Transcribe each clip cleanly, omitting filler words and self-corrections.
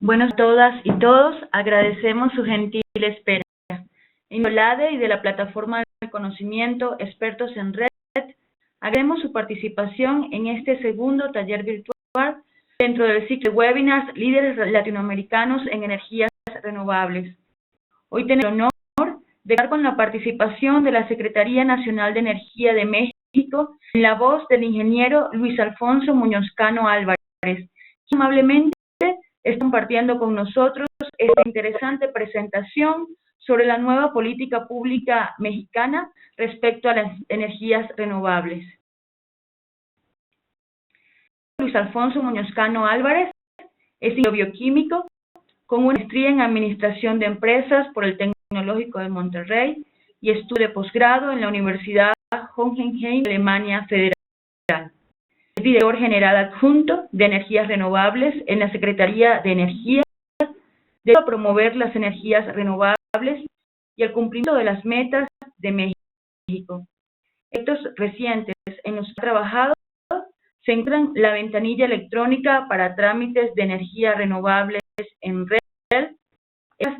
Buenas a todas y todos, agradecemos su gentil espera. En OLADE y de la Plataforma de Conocimiento Expertos en Red, agradecemos su participación en este segundo taller virtual dentro del ciclo de webinars Líderes Latinoamericanos en Energías Renovables. Hoy tenemos el honor de contar con la participación de la Secretaría Nacional de Energía de México en la voz del ingeniero Luis Alfonso Muñoz Cano Álvarez, que amablemente está compartiendo con nosotros esta interesante presentación sobre la nueva política pública mexicana respecto a las energías renovables. Luis Alfonso Muñoz Cano Álvarez es ingeniero bioquímico con una maestría en Administración de Empresas por el Tecnológico de Monterrey y estudio de posgrado en la Universidad Hohenheim, Alemania Federal. Es director general adjunto de Energías Renovables en la Secretaría de Energía, de promover las energías renovables y el cumplimiento de las metas de México. Proyectos recientes en los que ha trabajado se encuentran la ventanilla electrónica para trámites de energías renovables en red,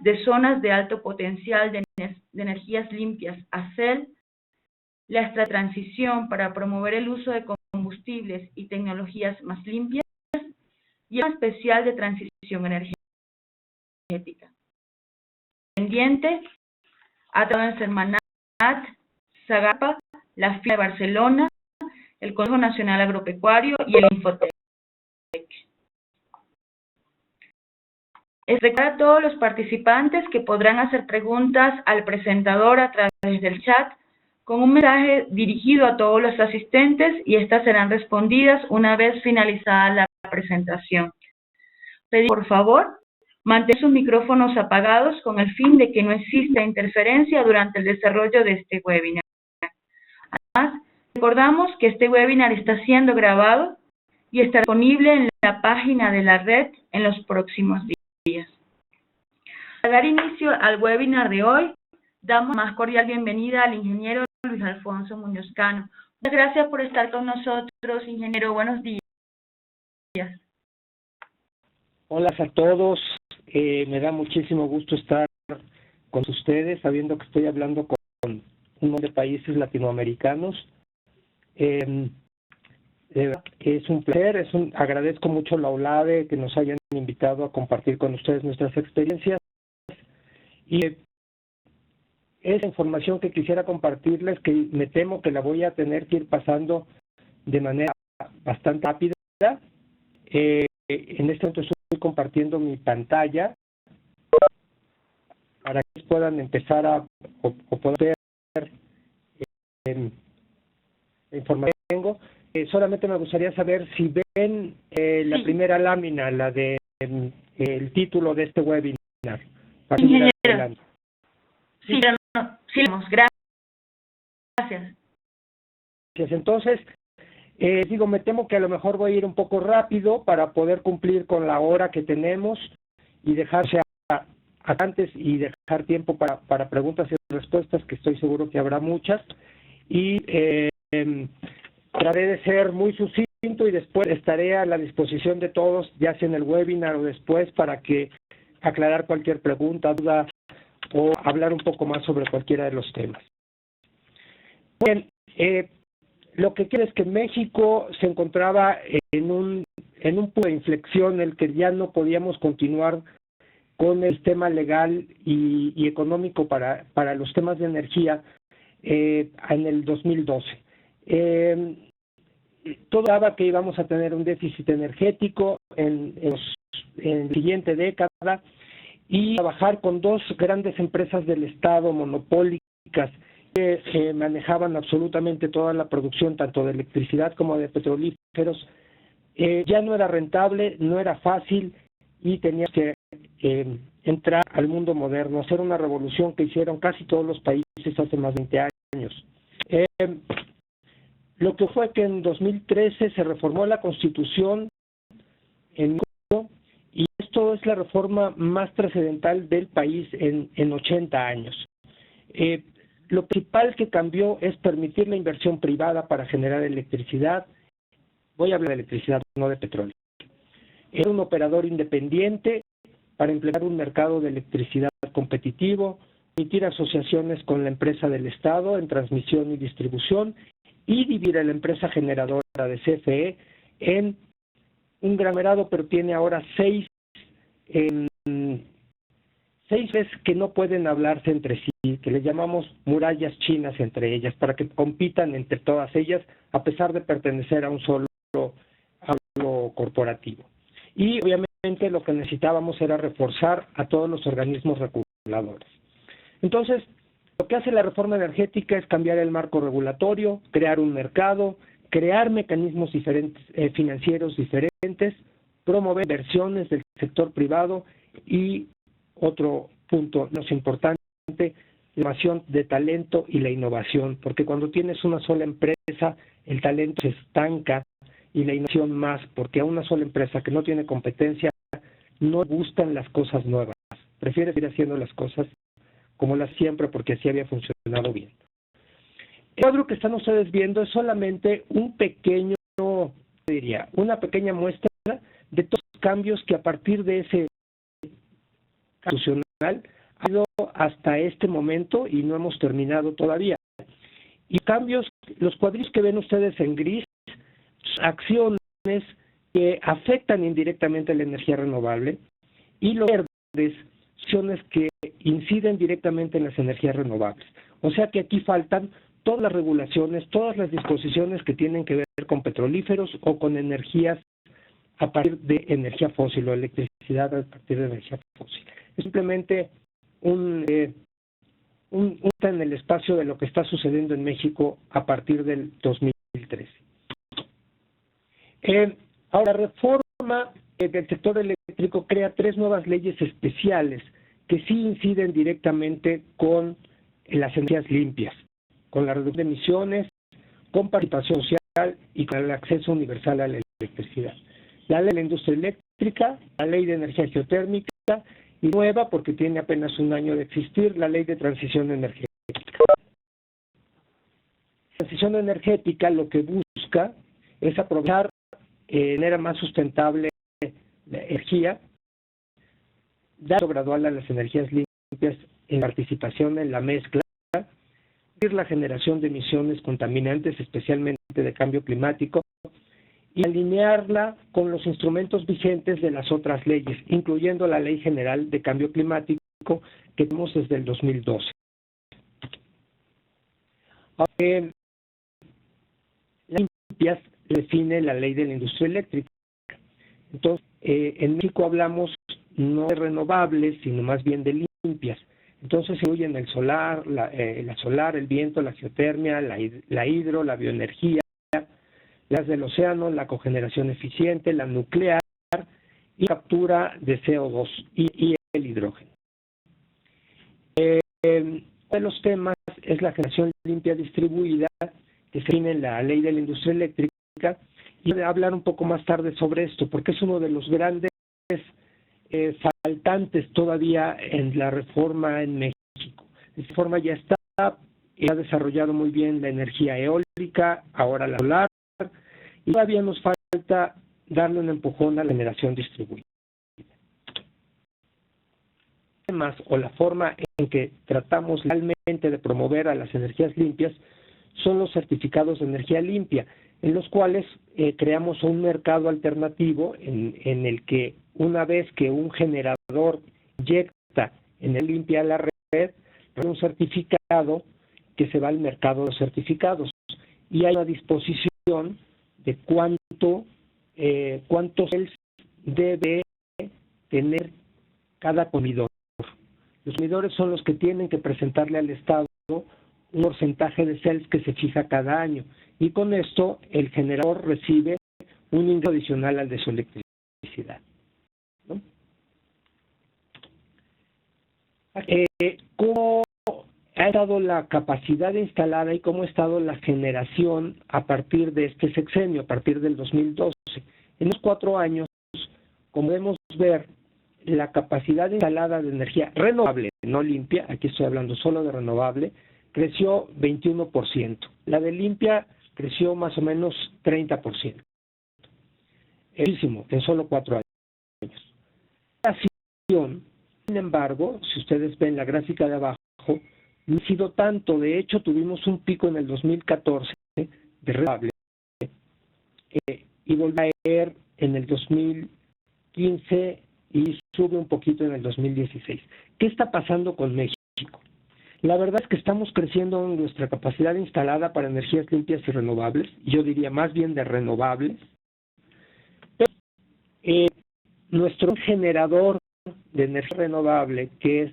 de zonas de alto potencial de energías limpias, ACEL, la transición para promover el uso de combustibles y tecnologías más limpias, y el especial de transición energética. Pendiente, ha trabajado en Sermanat, Zagapa, la FIA de Barcelona, el Consejo Nacional Agropecuario y el Infotec. Recordar a todos los participantes que podrán hacer preguntas al presentador a través del chat con un mensaje dirigido a todos los asistentes y estas serán respondidas una vez finalizada la presentación. Pedir, por favor, mantener sus micrófonos apagados con el fin de que no exista interferencia durante el desarrollo de este webinar. Además, recordamos que este webinar está siendo grabado y estará disponible en la página de la red en los próximos días. Para dar inicio al webinar de hoy, damos la más cordial bienvenida al ingeniero Luis Alfonso Muñoz Cano. Muchas gracias por estar con nosotros, ingeniero. Buenos días. Hola a todos. Me da muchísimo gusto estar con ustedes, sabiendo que estoy hablando con un montón de países latinoamericanos. Es un placer, agradezco mucho a la OLADE que nos hayan invitado a compartir con ustedes nuestras experiencias. Y esa información que quisiera compartirles, que me temo que la voy a tener que ir pasando de manera bastante rápida. En este momento estoy compartiendo mi pantalla para que puedan empezar a poder ver la información que tengo. Solamente me gustaría saber si ven la primera lámina, la de el título de este webinar. Ingeniero. Sí, gracias. Entonces, me temo que a lo mejor voy a ir un poco rápido para poder cumplir con la hora que tenemos y dejarse antes y dejar tiempo para preguntas y respuestas, que estoy seguro que habrá muchas. Y trataré de ser muy sucinto y después estaré a la disposición de todos, ya sea en el webinar o después, para que aclarar cualquier pregunta, duda o hablar un poco más sobre cualquiera de los temas. Bien, lo que quiero es que México se encontraba en un punto de inflexión en el que ya no podíamos continuar con el sistema legal y económico para los temas de energía en el 2012. Todo daba que íbamos a tener un déficit energético en la siguiente década y trabajar con dos grandes empresas del Estado monopólicas que manejaban absolutamente toda la producción, tanto de electricidad como de petrolíferos. Ya no era rentable, no era fácil y teníamos que entrar al mundo moderno, hacer una revolución que hicieron casi todos los países hace más de 20 años. Lo que fue que en 2013 se reformó la Constitución en México, y esto es la reforma más trascendental del país en 80 años. Lo principal que cambió es permitir la inversión privada para generar electricidad. Voy a hablar de electricidad, no de petróleo. Era un operador independiente para implementar un mercado de electricidad competitivo, permitir asociaciones con la empresa del Estado en transmisión y distribución y dividir a la empresa generadora de CFE en un gran numerado, pero tiene ahora seis veces que no pueden hablarse entre sí, que les llamamos murallas chinas entre ellas, para que compitan entre todas ellas, a pesar de pertenecer a un solo corporativo. Y obviamente lo que necesitábamos era reforzar a todos los organismos reguladores. Entonces, lo que hace la reforma energética es cambiar el marco regulatorio, crear un mercado, crear mecanismos financieros diferentes, promover inversiones del sector privado y otro punto más importante, la formación de talento y la innovación, porque cuando tienes una sola empresa, el talento se estanca y la innovación más, porque a una sola empresa que no tiene competencia no le gustan las cosas nuevas, prefiere ir haciendo las cosas como las siempre, porque así había funcionado bien. El cuadro que están ustedes viendo es solamente un pequeño, una pequeña muestra de todos los cambios que a partir de ese constitucional ha ido hasta este momento y no hemos terminado todavía. Y cambios, los cuadrillos que ven ustedes en gris, acciones que afectan indirectamente la energía renovable, y los verdes, acciones que inciden directamente en las energías renovables. O sea que aquí faltan todas las regulaciones, todas las disposiciones que tienen que ver con petrolíferos o con energías a partir de energía fósil o electricidad a partir de energía fósil. Es simplemente un en el espacio de lo que está sucediendo en México a partir del 2013. Ahora, la reforma del sector eléctrico crea 3 nuevas leyes especiales que sí inciden directamente con las energías limpias, con la reducción de emisiones, con participación social y con el acceso universal a la electricidad. La ley de la industria eléctrica, la ley de energía geotérmica y nueva, porque tiene apenas un año de existir, la ley de transición energética. La transición energética lo que busca es aprovechar de manera más sustentable la energía, dar gradual a las energías limpias en participación en la mezcla, la generación de emisiones contaminantes, especialmente de cambio climático, y alinearla con los instrumentos vigentes de las otras leyes, incluyendo la Ley General de Cambio Climático que tenemos desde el 2012. Las limpias define la Ley de la Industria Eléctrica. Entonces, en México hablamos no de renovables, sino más bien de limpias. Entonces se incluyen el solar, la solar, el viento, la geotermia, la hidro, la bioenergía, las del océano, la cogeneración eficiente, la nuclear y captura de CO2 y el hidrógeno. Uno de los temas es la generación limpia distribuida, que se define en la Ley de la Industria Eléctrica, y voy a hablar un poco más tarde sobre esto, porque es uno de los grandes faltantes todavía en la reforma en México. Esta reforma ya está, ha desarrollado muy bien la energía eólica, ahora la solar, y todavía nos falta darle un empujón a la generación distribuida. Además, o la forma en que tratamos realmente de promover a las energías limpias son los certificados de energía limpia, en los cuales creamos un mercado alternativo en el que una vez que un generador inyecta energía limpia a la red, hay un certificado que se va al mercado de los certificados, y hay una disposición de cuántos cells debe tener cada consumidor. Los consumidores son los que tienen que presentarle al Estado un porcentaje de cells que se fija cada año, y con esto el generador recibe un ingreso adicional al de su electricidad, ¿no? ¿Cómo ha estado la capacidad instalada y cómo ha estado la generación a partir de este sexenio, a partir del 2012? En los 4 años, como podemos ver, la capacidad instalada de energía renovable, no limpia, aquí estoy hablando solo de renovable, creció 21%. La de limpia creció más o menos 30%. Muchísimo, en solo 4 años. La Sin embargo, si ustedes ven la gráfica de abajo, no ha sido tanto. De hecho, tuvimos un pico en el 2014 de renovables y volvió a caer en el 2015 y sube un poquito en el 2016. ¿Qué está pasando con México? La verdad es que estamos creciendo en nuestra capacidad instalada para energías limpias y renovables, yo diría más bien de renovables. Pero, nuestro generador de energía renovable, que es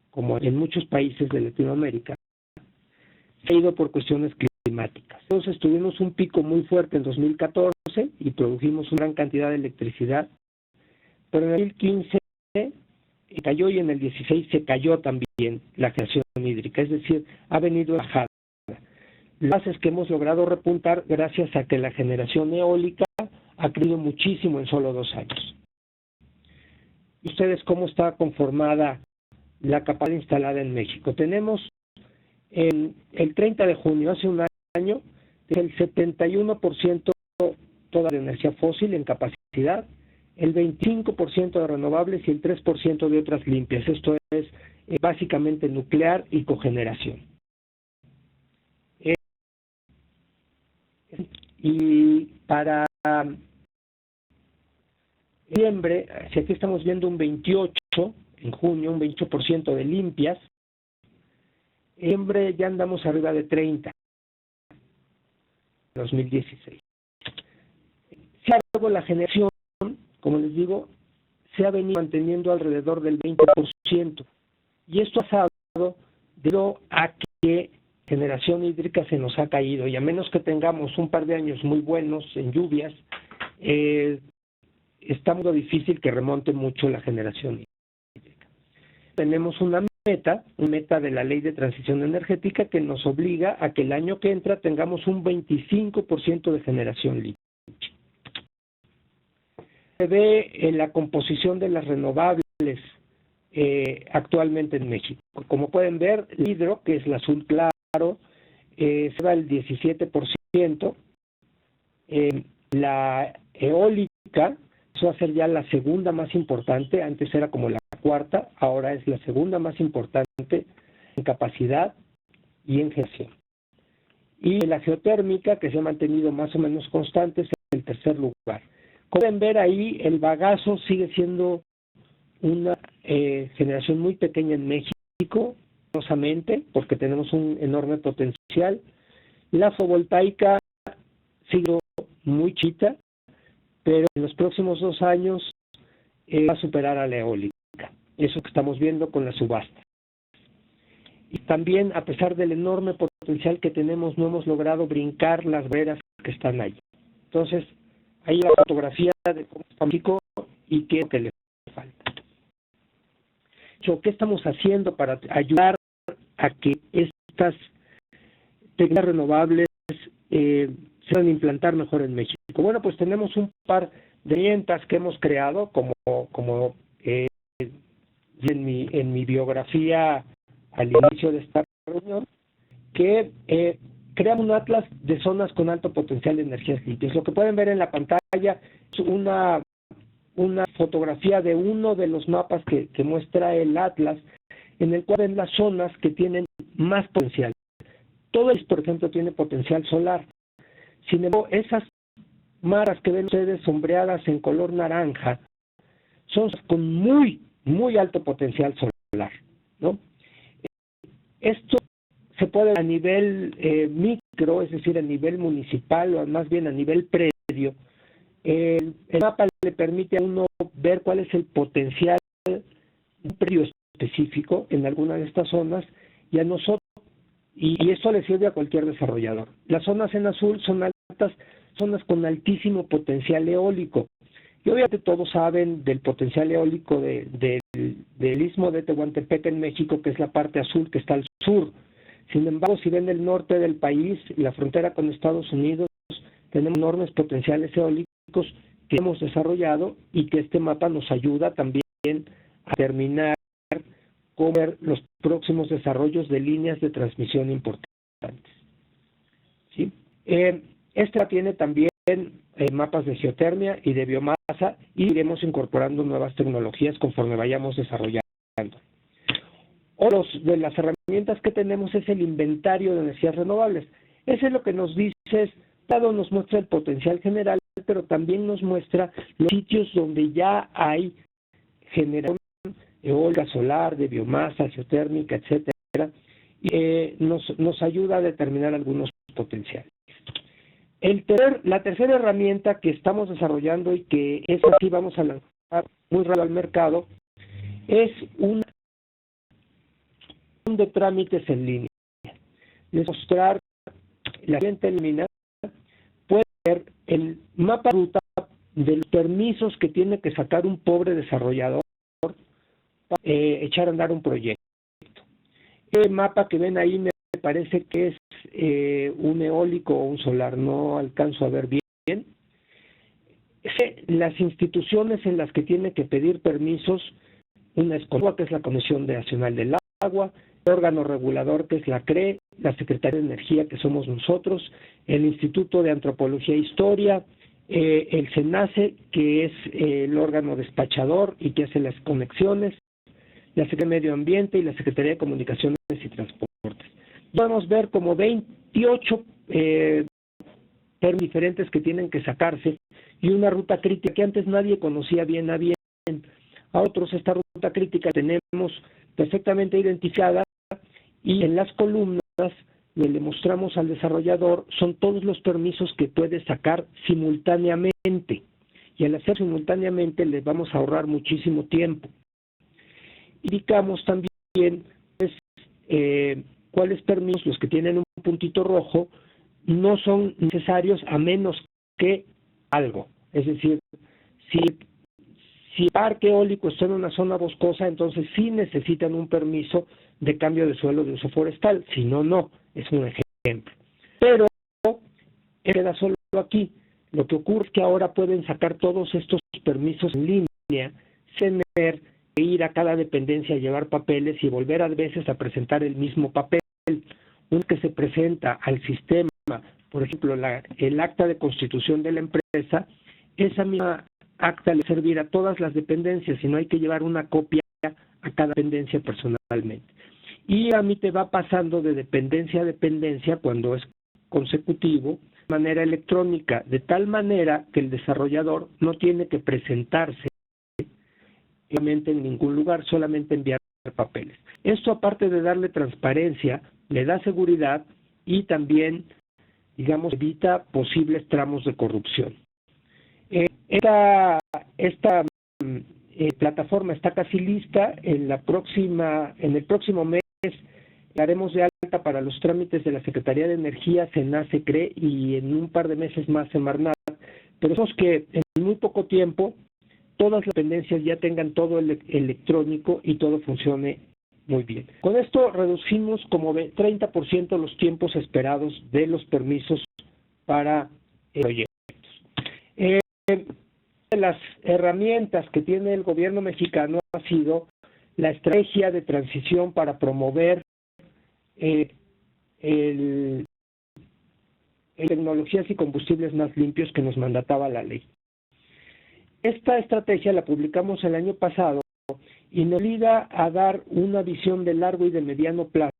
como en muchos países de Latinoamérica, se ha ido por cuestiones climáticas. Entonces tuvimos un pico muy fuerte en 2014 y produjimos una gran cantidad de electricidad, pero en el 2015 cayó y en el 16 se cayó también la generación hídrica, es decir, ha venido bajada. Lo que pasa es que hemos logrado repuntar gracias a que la generación eólica ha crecido muchísimo en solo 2 años. ¿Y ustedes cómo está conformada la capacidad instalada en México? Tenemos el 30 de junio, hace un año, el 71% toda la energía fósil en capacidad, el 25% de renovables y el 3% de otras limpias. Esto es básicamente nuclear y cogeneración. Y para diciembre, si aquí estamos viendo un 28, en junio un 28% de limpias, en diciembre ya andamos arriba de 30, 2016. Sin embargo, la generación, como les digo, se ha venido manteniendo alrededor del 20%. Y esto ha pasado debido a que generación hídrica se nos ha caído. Y a menos que tengamos un par de años muy buenos en lluvias, está muy difícil que remonte mucho la generación hídrica. Tenemos una meta de la Ley de Transición Energética que nos obliga a que el año que entra tengamos un 25% de generación limpia. Se ve en la composición de las renovables actualmente en México. Como pueden ver, el hidro, que es el azul claro, se da el 17%. La eólica, eso va a ser ya la segunda más importante, antes era como la cuarta, ahora es la segunda más importante en capacidad y en generación. Y la geotérmica, que se ha mantenido más o menos constante, es el tercer lugar. Como pueden ver ahí, el bagazo sigue siendo una generación muy pequeña en México, porque tenemos un enorme potencial. La fotovoltaica sigue muy chiquita, pero en los próximos 2 años va a superar a la eólica. Eso que estamos viendo con la subasta. Y también, a pesar del enorme potencial que tenemos, no hemos logrado brincar las barreras que están ahí. Entonces, ahí la fotografía de cómo está México y qué es lo que le falta. ¿Qué estamos haciendo para ayudar a que estas técnicas renovables se puedan implantar mejor en México? Bueno, pues tenemos un par de herramientas que hemos creado, como en mi biografía al inicio de esta reunión, que creamos un atlas de zonas con alto potencial de energías limpias. Lo que pueden ver en la pantalla es una fotografía de uno de los mapas que muestra el atlas, en el cual ven las zonas que tienen más potencial. Todo esto, por ejemplo, tiene potencial solar. Sin embargo, esas maras que ven ustedes sombreadas en color naranja son con muy, muy alto potencial solar, ¿no? Esto se puede a nivel micro, es decir, a nivel municipal o más bien a nivel predio. El mapa le permite a uno ver cuál es el potencial de un predio específico en alguna de estas zonas y a nosotros, y esto le sirve a cualquier desarrollador. Las zonas en azul son altas, zonas con altísimo potencial eólico. Y obviamente todos saben del potencial eólico del istmo de Tehuantepec en México, que es la parte azul que está al sur. Sin embargo, si ven el norte del país, la frontera con Estados Unidos, tenemos enormes potenciales eólicos que hemos desarrollado y que este mapa nos ayuda también a determinar cómo ver los próximos desarrollos de líneas de transmisión importantes. ¿Sí? Esta tiene también mapas de geotermia y de biomasa, y iremos incorporando nuevas tecnologías conforme vayamos desarrollando. Otra de las herramientas que tenemos es el inventario de energías renovables. Ese es lo que nos dice, nos muestra el potencial general, pero también nos muestra los sitios donde ya hay generación eólica, solar, de biomasa, geotérmica, etcétera, y nos ayuda a determinar algunos potenciales. La tercera herramienta que estamos desarrollando y que es así vamos a lanzar muy rápido al mercado es un de trámites en línea. Mostrar la gente elimina puede ver el mapa de ruta de los permisos que tiene que sacar un pobre desarrollador para echar a andar un proyecto. El mapa que ven ahí me parece que es un eólico o un solar, no alcanzo a ver bien. Las instituciones en las que tiene que pedir permisos, una es CONAGUA, que es la Comisión Nacional del Agua, el órgano regulador, que es la CRE, la Secretaría de Energía, que somos nosotros, el Instituto de Antropología e Historia, el SENACE, que es el órgano despachador y que hace las conexiones, la Secretaría de Medio Ambiente y la Secretaría de Comunicaciones y Transportes. Podemos ver como 28 diferentes que tienen que sacarse y una ruta crítica que antes nadie conocía bien a bien. A otros esta ruta crítica tenemos perfectamente identificada y en las columnas le mostramos al desarrollador son todos los permisos que puede sacar simultáneamente, y al hacer simultáneamente les vamos a ahorrar muchísimo tiempo. Indicamos también cuáles permisos, los que tienen un puntito rojo, no son necesarios a menos que algo. Es decir, si el parque eólico está en una zona boscosa, entonces sí necesitan un permiso de cambio de suelo de uso forestal, si no, no. Es un ejemplo. Pero queda solo aquí. Lo que ocurre es que ahora pueden sacar todos estos permisos en línea, sin tener que ir a cada dependencia a llevar papeles y volver a veces a presentar el mismo papel. Uno que se presenta al sistema, por ejemplo, el acta de constitución de la empresa, esa misma acta le servirá a todas las dependencias y no hay que llevar una copia a cada dependencia personalmente. Y a mí te va pasando de dependencia a dependencia cuando es consecutivo, de manera electrónica, de tal manera que el desarrollador no tiene que presentarse en ningún lugar, solamente enviar papeles. Esto, aparte de darle transparencia, le da seguridad y también, digamos, evita posibles tramos de corrupción. Esta plataforma está casi lista. En el próximo mes la haremos de alta para los trámites de la Secretaría de Energía, SENACE, CRE y en un par de meses más Semarnat. Pero sabemos que en muy poco tiempo todas las dependencias ya tengan todo electrónico y todo funcione muy bien. Con esto reducimos como 30% los tiempos esperados de los permisos para proyectos. De las herramientas que tiene el gobierno mexicano ha sido la estrategia de transición para promover tecnologías y combustibles más limpios que nos mandataba la ley. Esta estrategia la publicamos el año pasado y nos obliga a dar una visión de largo y de mediano plazo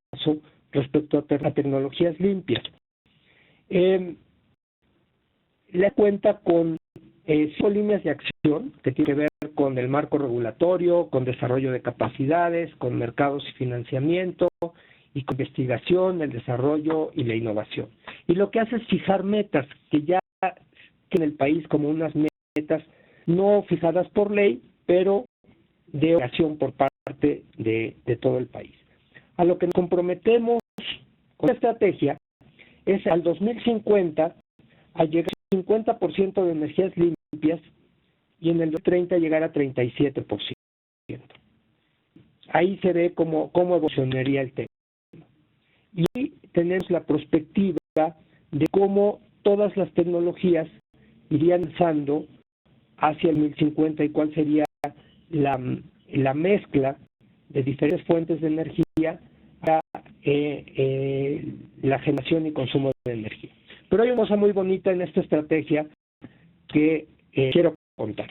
respecto a tecnologías limpias. La cuenta con 5 líneas de acción que tienen que ver con el marco regulatorio, con desarrollo de capacidades, con mercados y financiamiento, y con investigación, el desarrollo y la innovación. Y lo que hace es fijar metas que ya en el país como unas metas no fijadas por ley, pero de obligación por parte de todo el país. A lo que nos comprometemos con esta estrategia es al 2050 a llegar al 50% de energías limpias y en el 2030 llegar a 37%. Ahí se ve cómo evolucionaría el tema. Y tenemos la perspectiva de cómo todas las tecnologías irían avanzando hacia el 2050 y cuál sería la mezcla de diferentes fuentes de energía para la generación y consumo de energía. Pero hay una cosa muy bonita en esta estrategia que quiero contar.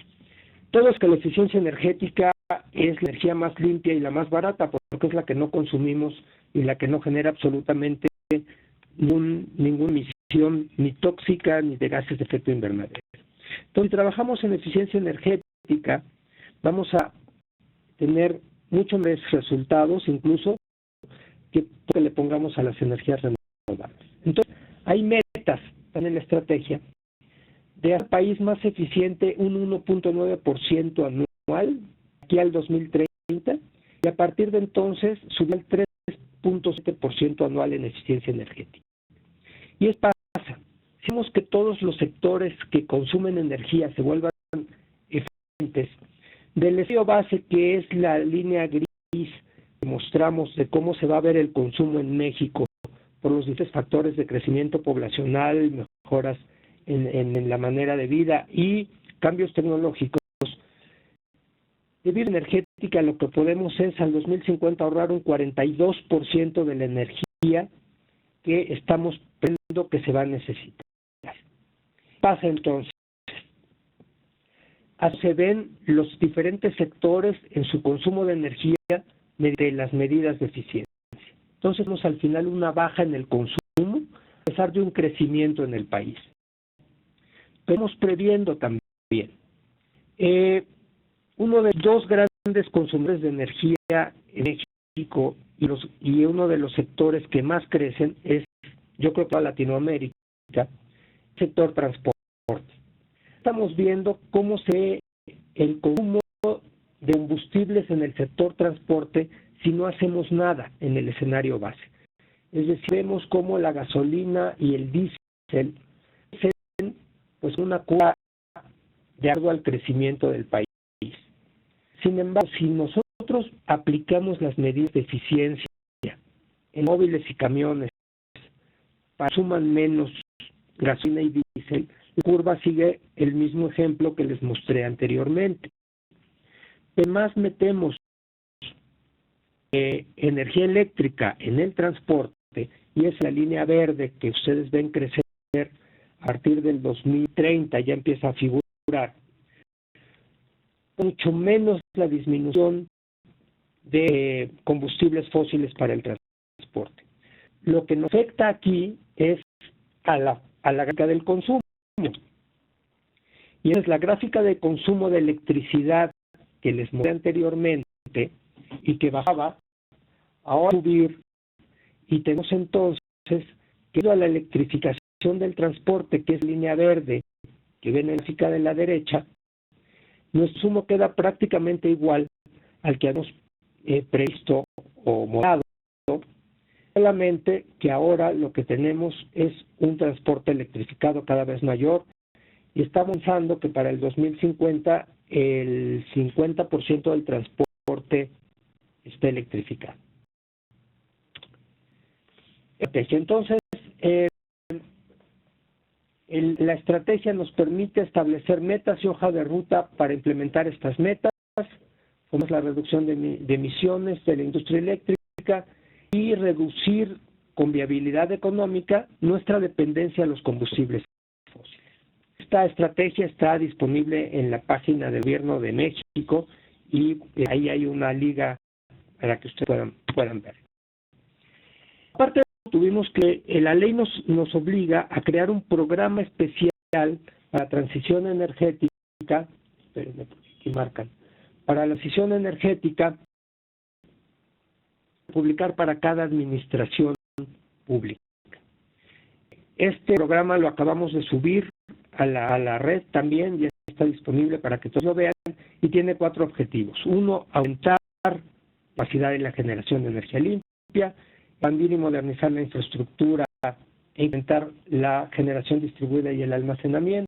Todo es que la eficiencia energética es la energía más limpia y la más barata, porque es la que no consumimos y la que no genera absolutamente ninguna emisión ni tóxica ni de gases de efecto invernadero. Entonces, si trabajamos en eficiencia energética, vamos a tener muchos más resultados, incluso que le pongamos a las energías renovables. Entonces, hay metas en la estrategia de hacer al país más eficiente un 1.9% anual aquí al 2030 y a partir de entonces subir al 3.7% anual en eficiencia energética. Y es pasa, si hacemos que todos los sectores que consumen energía se vuelvan eficientes, del estudio base que es la línea gris que mostramos de cómo se va a ver el consumo en México por los diferentes factores de crecimiento poblacional, mejoras en la manera de vida y cambios tecnológicos. Debido a energética, lo que podemos es al 2050 ahorrar un 42% de la energía que estamos viendo que se va a necesitar. Pasa entonces, se ven los diferentes sectores en su consumo de energía mediante las medidas de eficiencia. Entonces, tenemos al final una baja en el consumo, a pesar de un crecimiento en el país. Estamos previendo también. Uno de los dos grandes consumidores de energía en México y uno de los sectores que más crecen es, yo creo que toda Latinoamérica, el sector transporte. Estamos viendo cómo el consumo de combustibles en el sector transporte si no hacemos nada en el escenario base. Es decir, vemos cómo la gasolina y el diésel hacen pues una curva de acuerdo al crecimiento del país. Sin embargo, si nosotros aplicamos las medidas de eficiencia en móviles y camiones para que consuman menos gasolina y diésel, la curva sigue el mismo ejemplo que les mostré anteriormente. Además, metemos energía eléctrica en el transporte, y es la línea verde que ustedes ven crecer a partir del 2030, ya empieza a figurar, mucho menos la disminución de combustibles fósiles para el transporte. Lo que nos afecta aquí es a la gráfica del consumo. Y es la gráfica de consumo de electricidad que les mostré anteriormente y que bajaba, ahora subir, y tenemos entonces que debido a la electrificación del transporte, que es línea verde, que ven en la gráfica de la derecha, nuestro consumo queda prácticamente igual al que habíamos previsto o mostrado, solamente que ahora lo que tenemos es un transporte electrificado cada vez mayor y estamos pensando que para el 2050 el 50% del transporte esté electrificado. Entonces, la estrategia nos permite establecer metas y hoja de ruta para implementar estas metas, como es la reducción de emisiones de la industria eléctrica y reducir con viabilidad económica nuestra dependencia a los combustibles fósiles. Esta estrategia está disponible en la página del Gobierno de México y ahí hay una liga para que ustedes puedan ver. Aparte, tuvimos que la ley nos obliga a crear un programa especial para transición energética, espérenme, aquí marcan, para la transición energética, publicar para cada administración pública. Este programa lo acabamos de subir a la red también, ya está disponible para que todos lo vean, y tiene 4 objetivos. 1, aumentar la capacidad de la generación de energía limpia, expandir y modernizar la infraestructura e incrementar la generación distribuida y el almacenamiento,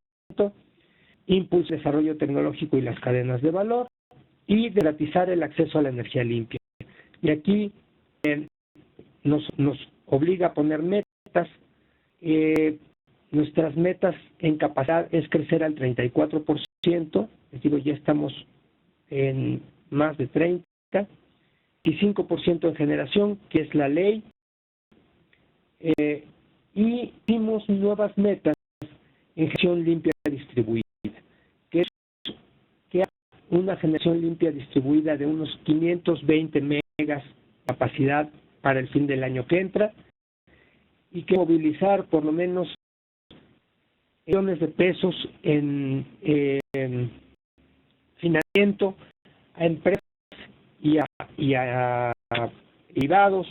impulsar el desarrollo tecnológico y las cadenas de valor, y garantizar el acceso a la energía limpia. Y aquí nos obliga a poner metas. Nuestras metas en capacidad es crecer al 34%, les digo, ya estamos en más de 30%, y 5% en generación, que es la ley, y hicimos nuevas metas en gestión limpia distribuida. una generación limpia distribuida de unos 520 megas de capacidad para el fin del año que entra, y que movilizar por lo menos millones de pesos en financiamiento a empresas y a privados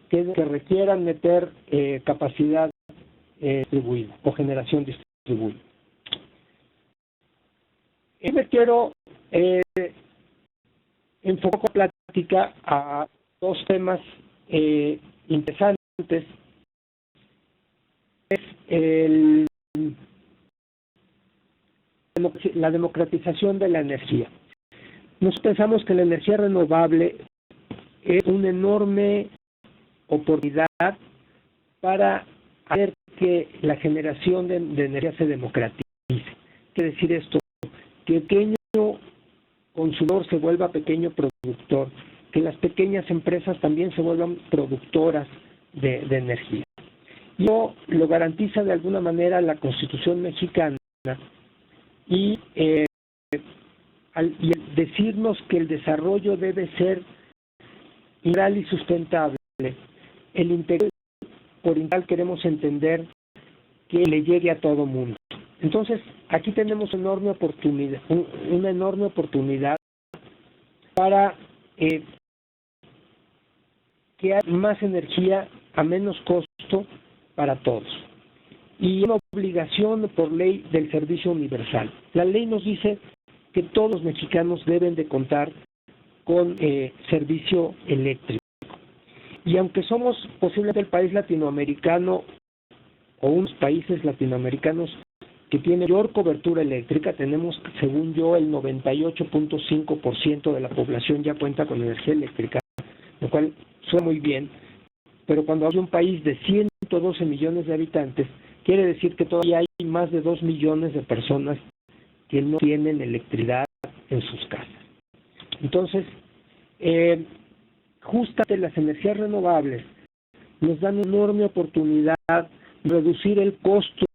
que requieran meter capacidad distribuida o generación distribuida. Yo me quiero enfocar la plática a dos temas interesantes. Es la democratización de la energía. Nosotros pensamos que la energía renovable es una enorme oportunidad para hacer que la generación de energía se democratice. ¿Qué decir esto? Que el pequeño consumidor se vuelva pequeño productor, que las pequeñas empresas también se vuelvan productoras de energía. Y eso lo garantiza de alguna manera la Constitución mexicana, y al decirnos que el desarrollo debe ser integral y sustentable. El integral, por integral queremos entender que le llegue a todo mundo. Entonces, aquí tenemos una enorme oportunidad para que haya más energía a menos costo para todos. Y una obligación por ley del servicio universal. La ley nos dice que todos los mexicanos deben de contar con servicio eléctrico. Y aunque somos posiblemente el país latinoamericano o unos países latinoamericanos que tiene mayor cobertura eléctrica, tenemos, según yo, el 98.5% de la población ya cuenta con energía eléctrica, lo cual suena muy bien, pero cuando hay un país de 112 millones de habitantes, quiere decir que todavía hay más de 2 millones de personas que no tienen electricidad en sus casas. Entonces, justamente las energías renovables nos dan una enorme oportunidad de reducir el costo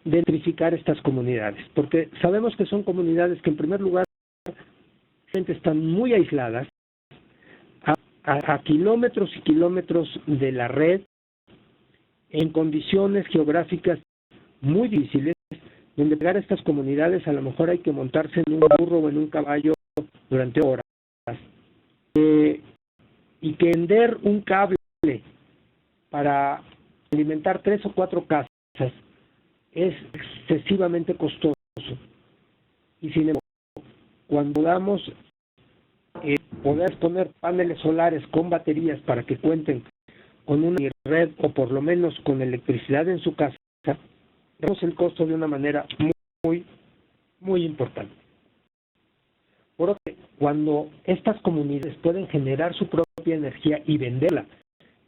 de electrificar estas comunidades, porque sabemos que son comunidades que en primer lugar están muy aisladas, a kilómetros y kilómetros de la red, en condiciones geográficas muy difíciles, donde llegar a estas comunidades a lo mejor hay que montarse en un burro o en un caballo durante horas, y que vender un cable para alimentar 3 o 4 casas es excesivamente costoso. Y sin embargo, cuando damos poder poner paneles solares con baterías para que cuenten con una red o por lo menos con electricidad en su casa, vemos el costo de una manera muy importante. Por otro lado, cuando estas comunidades pueden generar su propia energía y venderla,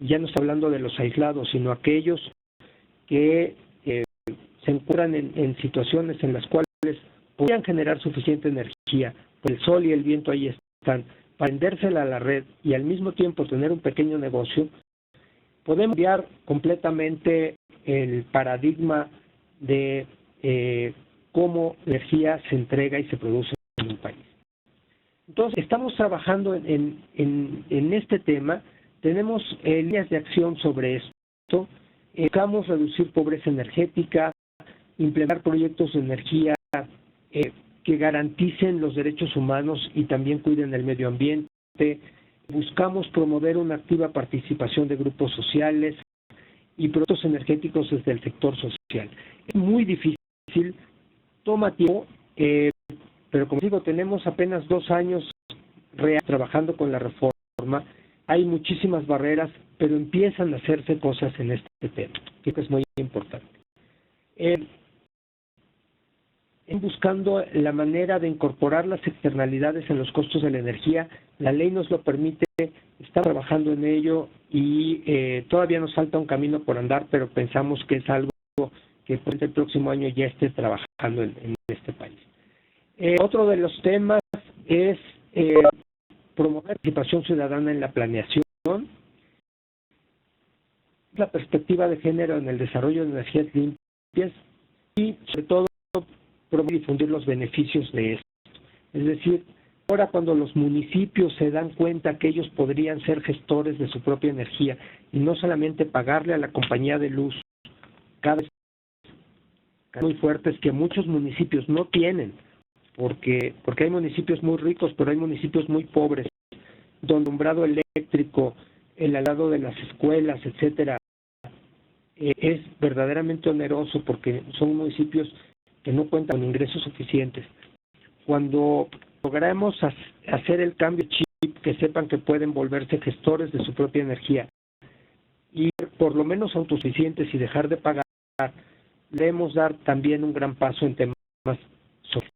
ya no está hablando de los aislados, sino aquellos que se encuentran en situaciones en las cuales podrían generar suficiente energía, pues el sol y el viento ahí están, para vendérsela a la red y al mismo tiempo tener un pequeño negocio, podemos cambiar completamente el paradigma de cómo la energía se entrega y se produce en un país. Entonces, estamos trabajando en este tema, tenemos líneas de acción sobre esto, buscamos reducir pobreza energética, implementar proyectos de energía que garanticen los derechos humanos y también cuiden el medio ambiente. Buscamos promover una activa participación de grupos sociales y proyectos energéticos desde el sector social. Es muy difícil, toma tiempo, pero como digo, tenemos apenas 2 años trabajando con la reforma. Hay muchísimas barreras, pero empiezan a hacerse cosas en este tema, que es muy importante. Buscando la manera de incorporar las externalidades en los costos de la energía, la ley nos lo permite, estamos trabajando en ello y todavía nos falta un camino por andar, pero pensamos que es algo que por el próximo año ya esté trabajando en este país. Otro de los temas es promover participación ciudadana en la planeación, la perspectiva de género en el desarrollo de energías limpias y, sobre todo, promover y difundir los beneficios de esto. Es decir, ahora cuando los municipios se dan cuenta que ellos podrían ser gestores de su propia energía y no solamente pagarle a la compañía de luz, cada vez muy fuertes que muchos municipios no tienen, porque hay municipios muy ricos, pero hay municipios muy pobres, donde alumbrado eléctrico, el al lado de las escuelas, etcétera, es verdaderamente oneroso porque son municipios que no cuentan con ingresos suficientes. Cuando logramos hacer el cambio chip, que sepan que pueden volverse gestores de su propia energía y por lo menos autosuficientes y dejar de pagar, debemos dar también un gran paso en temas sociales.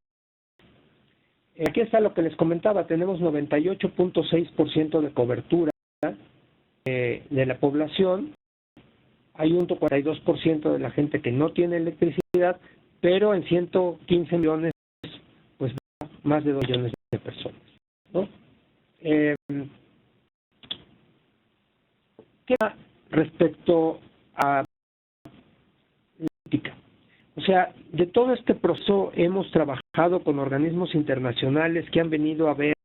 Aquí está lo que les comentaba, tenemos 98.6% de cobertura de la población. Hay un 42% de la gente que no tiene electricidad, pero en 115 millones, pues más de 2 millones de personas, ¿no? ¿Qué respecto a la política? O sea, de todo este proceso hemos trabajado con organismos internacionales que han venido a ver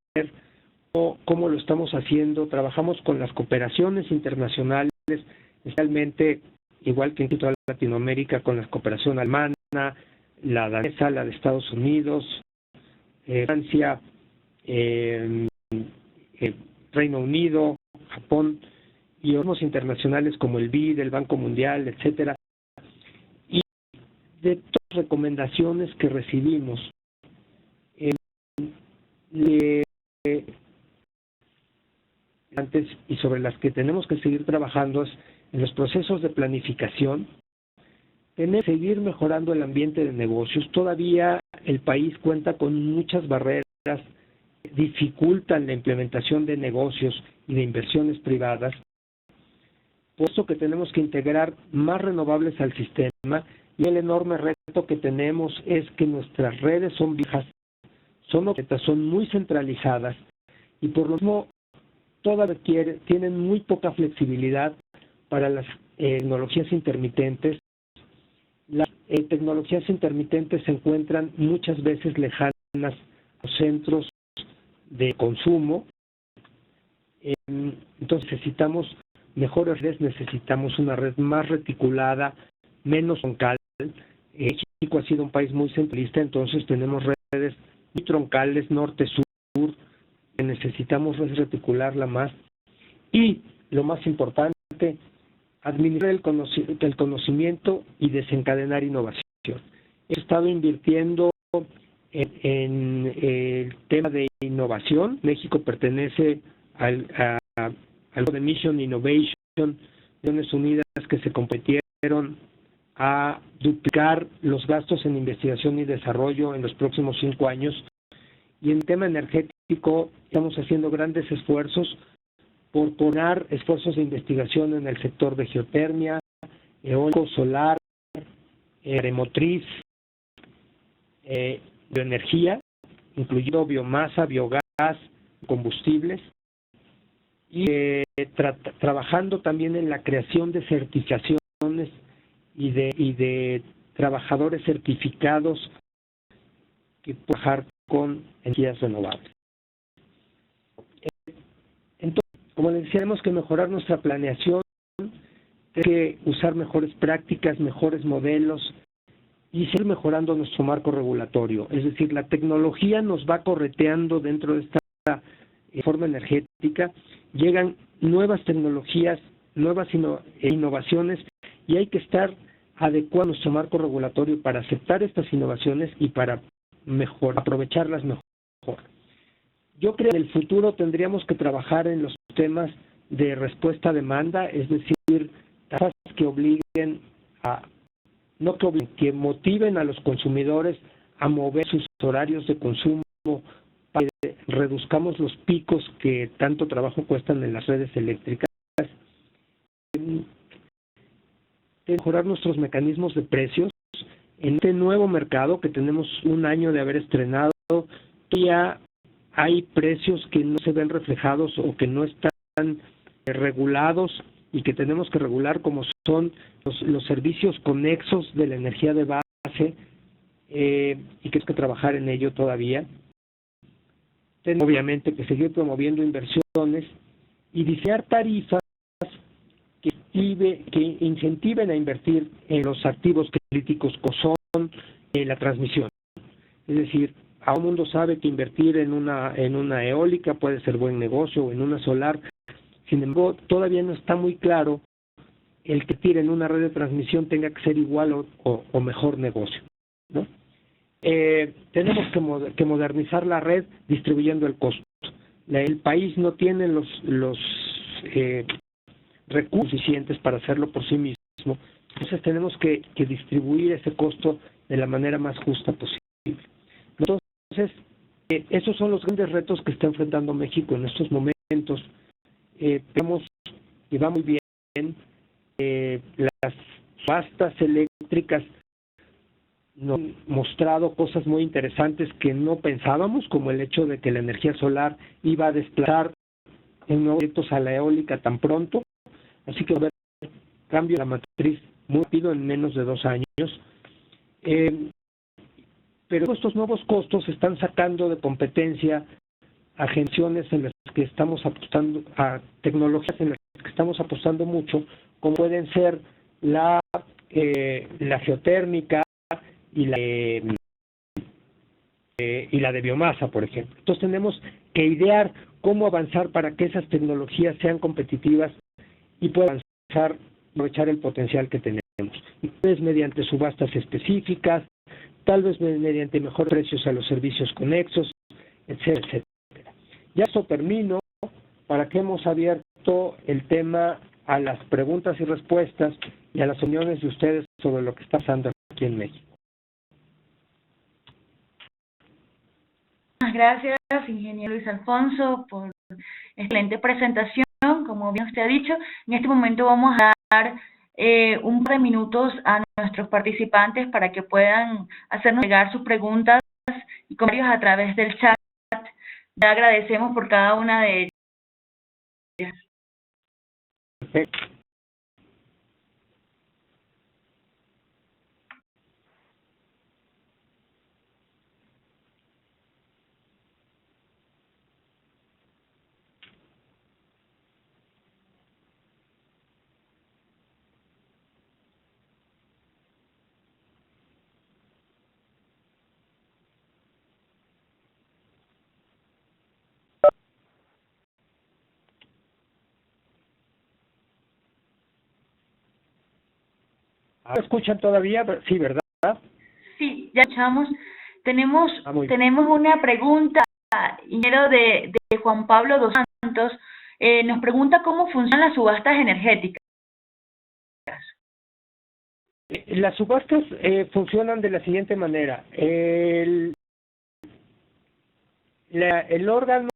cómo lo estamos haciendo. Trabajamos con las cooperaciones internacionales, especialmente, igual que en toda Latinoamérica, con la cooperación alemana, la danesa, la de Estados Unidos, Francia, Reino Unido, Japón, y organismos internacionales como el BID, el Banco Mundial, etcétera. Y de todas las recomendaciones que recibimos, antes y sobre las que tenemos que seguir trabajando es en los procesos de planificación, tenemos que seguir mejorando el ambiente de negocios. Todavía el país cuenta con muchas barreras que dificultan la implementación de negocios y de inversiones privadas. Por eso que tenemos que integrar más renovables al sistema, y el enorme reto que tenemos es que nuestras redes son viejas, son obsoletas, son muy centralizadas y por lo mismo todavía tienen muy poca flexibilidad para las tecnologías intermitentes. Las tecnologías intermitentes se encuentran muchas veces lejanas a los centros de consumo. Entonces necesitamos mejores redes, necesitamos una red más reticulada, menos troncal. México ha sido un país muy centralista, entonces tenemos redes muy troncales, norte-sur, que necesitamos reticularla más. Y lo más importante, administrar el conocimiento y desencadenar innovación. He estado invirtiendo en el tema de innovación. México pertenece al de Mission Innovation de Naciones Unidas, que se comprometieron a duplicar los gastos en investigación y desarrollo en los próximos 5 años. Y en el tema energético estamos haciendo grandes esfuerzos por poner esfuerzos de investigación en el sector de geotermia, eólico, solar, aeromotriz, bioenergía, incluyendo biomasa, biogás, combustibles, y trabajando también en la creación de certificaciones y de trabajadores certificados que puedan trabajar con energías renovables. Entonces, como les decía, tenemos que mejorar nuestra planeación, tenemos que usar mejores prácticas, mejores modelos y seguir mejorando nuestro marco regulatorio. Es decir, la tecnología nos va correteando dentro de esta forma energética, llegan nuevas tecnologías, nuevas innovaciones, y hay que estar adecuando nuestro marco regulatorio para aceptar estas innovaciones y para aprovecharlas mejor. Yo creo que en el futuro tendríamos que trabajar en los temas de respuesta a demanda, es decir, tasas que obliguen que motiven a los consumidores a mover sus horarios de consumo para que reduzcamos los picos que tanto trabajo cuestan en las redes eléctricas. Mejorar nuestros mecanismos de precios en este nuevo mercado que tenemos un año de haber estrenado. Todavía hay precios que no se ven reflejados o que no están regulados y que tenemos que regular, como son los servicios conexos de la energía de base, y que hay que trabajar en ello todavía. tenemos obviamente que seguir promoviendo inversiones y diseñar tarifas que incentiven a invertir en los activos críticos como son la transmisión. Es decir, todo el mundo sabe que invertir en una eólica puede ser buen negocio o en una solar. Sin embargo, todavía no está muy claro el que invertir en una red de transmisión tenga que ser igual o mejor negocio, ¿no? Tenemos que modernizar la red distribuyendo el costo. El país no tiene los recursos suficientes para hacerlo por sí mismo, entonces tenemos que distribuir ese costo de la manera más justa posible. Entonces, esos son los grandes retos que está enfrentando México en estos momentos. Vemos que va muy bien, las subastas eléctricas nos han mostrado cosas muy interesantes que no pensábamos, como el hecho de que la energía solar iba a desplazar en nuevos proyectos a la eólica tan pronto, así que va a haber cambio de la matriz muy rápido en menos de 2 años. Pero estos nuevos costos están sacando de competencia a generaciones en las que estamos apostando, a tecnologías en las que estamos apostando mucho, como pueden ser la geotérmica y la de biomasa, por ejemplo. Entonces tenemos que idear cómo avanzar para que esas tecnologías sean competitivas y puedan aprovechar el potencial que tenemos. Y pues mediante subastas específicas, tal vez mediante mejores precios a los servicios conexos, etcétera, etcétera. Ya eso termino, para que hemos abierto el tema a las preguntas y respuestas y a las opiniones de ustedes sobre lo que está pasando aquí en México. Muchas gracias, ingeniero Luis Alfonso, por excelente presentación. Como bien usted ha dicho, en este momento vamos a dar un par de minutos a nuestros participantes para que puedan hacernos llegar sus preguntas y comentarios a través del chat. Le agradecemos por cada una de ellas. Perfecto. ¿Me escuchan todavía? Sí, ¿verdad? Sí, ya escuchamos. Tenemos una pregunta, ingeniero, de Juan Pablo dos Santos. Nos pregunta cómo funcionan las subastas energéticas. Las subastas funcionan de la siguiente manera. El órgano,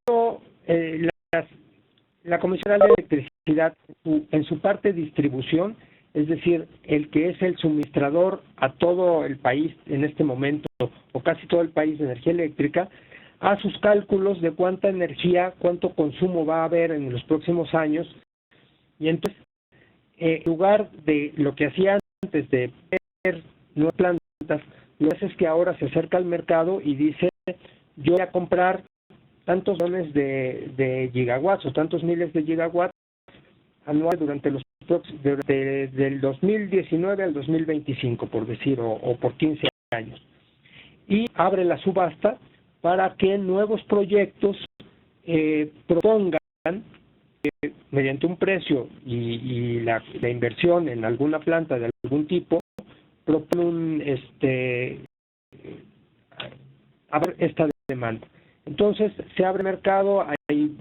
la Comisión Federal de Electricidad, en su parte distribución, es decir, el que es el suministrador a todo el país en este momento, o casi todo el país de energía eléctrica, hace sus cálculos de cuánta energía, cuánto consumo va a haber en los próximos años, y entonces, en lugar de lo que hacía antes de ver nuevas plantas, lo que hace es que ahora se acerca al mercado y dice, yo voy a comprar tantos millones de gigawatts o tantos miles de gigawatts anuales durante los del 2019 al 2025, por decir, o por 15 años. Y abre la subasta para que nuevos proyectos propongan mediante un precio y la inversión en alguna planta de algún tipo, proponen abre esta demanda. Entonces se abre mercado, ahí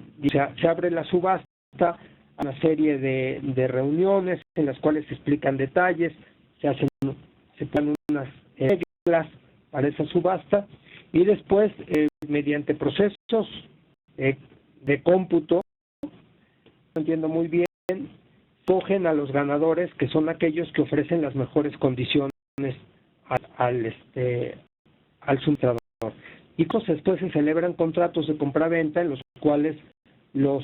se abre la subasta, una serie de reuniones en las cuales se explican detalles, se ponen unas reglas para esa subasta y después mediante procesos de cómputo, no entiendo muy bien, escogen a los ganadores, que son aquellos que ofrecen las mejores condiciones al suministrador. Y después se celebran contratos de compra-venta en los cuales los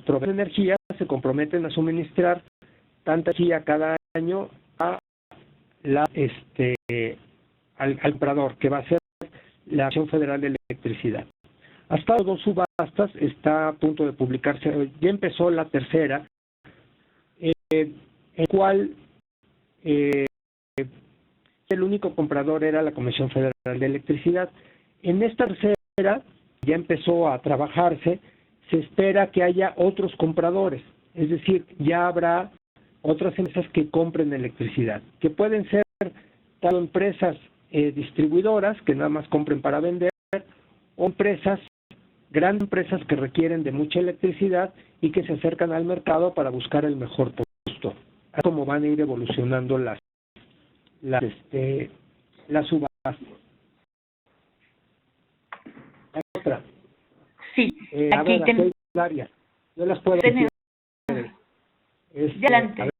proveedores de energía se comprometen a suministrar tanta energía cada año al comprador, que va a ser la Comisión Federal de Electricidad. Hasta dos subastas, está a punto de publicarse, ya empezó la tercera, en el cual el único comprador era la Comisión Federal de Electricidad. En esta tercera, ya empezó a trabajarse, se espera que haya otros compradores, es decir, ya habrá otras empresas que compren electricidad, que pueden ser tanto empresas distribuidoras, que nada más compren para vender, o empresas, grandes empresas que requieren de mucha electricidad y que se acercan al mercado para buscar el mejor costo. Así como van a ir evolucionando las subastas. Otra. Sí, aquí hay varias. Yo las puedo decir. Adelante.